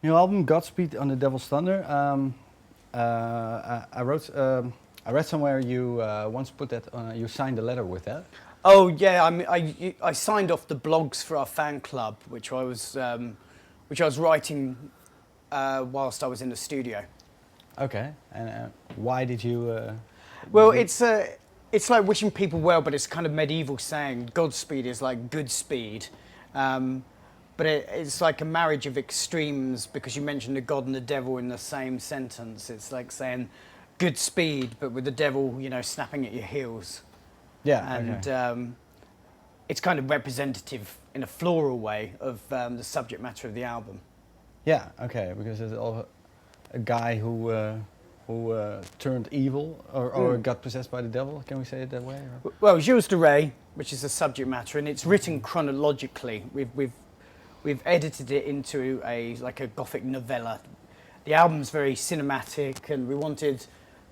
Your album Godspeed on the Devil's Thunder. I read somewhere you once put that. You signed a letter with that. Oh yeah, I signed off the blogs for our fan club, which I was writing whilst I was in the studio. Okay, and why did you? Well, it's like wishing people well, but it's kind of medieval saying. Godspeed is like good speed, but it's like a marriage of extremes because you mentioned the God and the devil in the same sentence. It's like saying good speed, but with the devil, snapping at your heels. Yeah, and okay. It's kind of representative in a floral way of the subject matter of the album. Yeah, okay, because it's all a guy who turned evil or got possessed by the devil. Can we say it that way? Or? Well, Gilles de Rais, which is the subject matter, and it's written chronologically. We've edited it into a Gothic novella. The album's very cinematic, and we wanted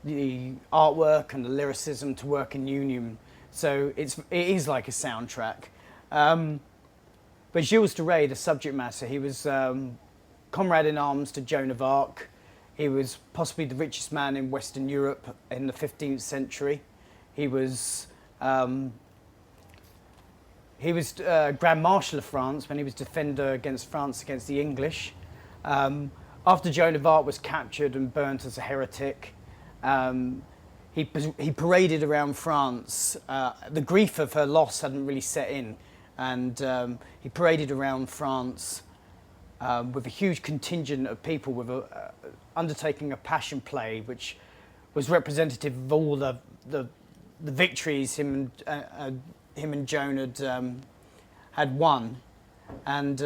the artwork and the lyricism to work in union. So it is like a soundtrack. But Gilles de Rais, the subject matter, he was comrade in arms to Joan of Arc. He was possibly the richest man in Western Europe in the 15th century. He was Grand Marshal of France when he was defender against France against the English. After Joan of Arc was captured and burnt as a heretic, he paraded around France. The grief of her loss hadn't really set in, and he paraded around France with a huge contingent of people undertaking a passion play, which was representative of all the victories him and Joan had won, and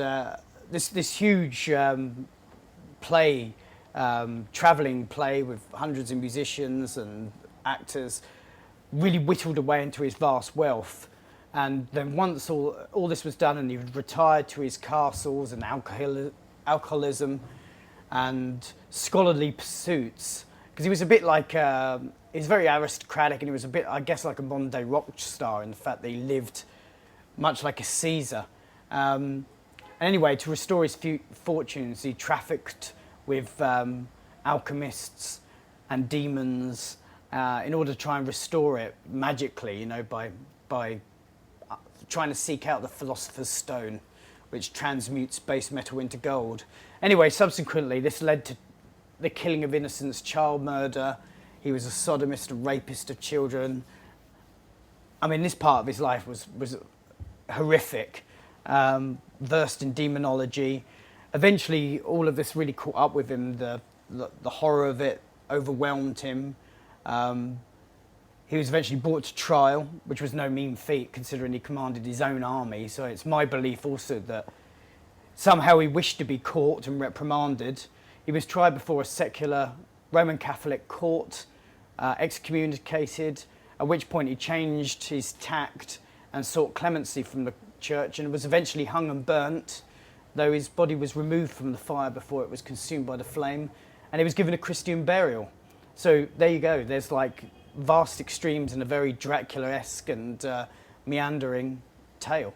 this huge play, travelling play with hundreds of musicians and actors, really whittled away into his vast wealth. And then once all this was done and he retired to his castles and alcoholism and scholarly pursuits, because he was a bit like, he's very aristocratic, and he was a bit, I guess, like a modern day rock star in the fact that he lived much like a Caesar. And anyway, to restore his fortunes, he trafficked with alchemists and demons in order to try and restore it magically, by trying to seek out the philosopher's stone, which transmutes base metal into gold. Anyway, subsequently, this led to the killing of innocents, child murder. He was a sodomist, a rapist of children. I mean, this part of his life was horrific, versed in demonology. Eventually, all of this really caught up with him. The horror of it overwhelmed him. He was eventually brought to trial, which was no mean feat considering he commanded his own army. So it's my belief also that somehow he wished to be caught and reprimanded. He was tried before a secular Roman Catholic court, excommunicated, at which point he changed his tact and sought clemency from the church and was eventually hung and burnt, though his body was removed from the fire before it was consumed by the flame, and he was given a Christian burial. So there you go, there's like vast extremes in a very Dracula-esque and meandering tale.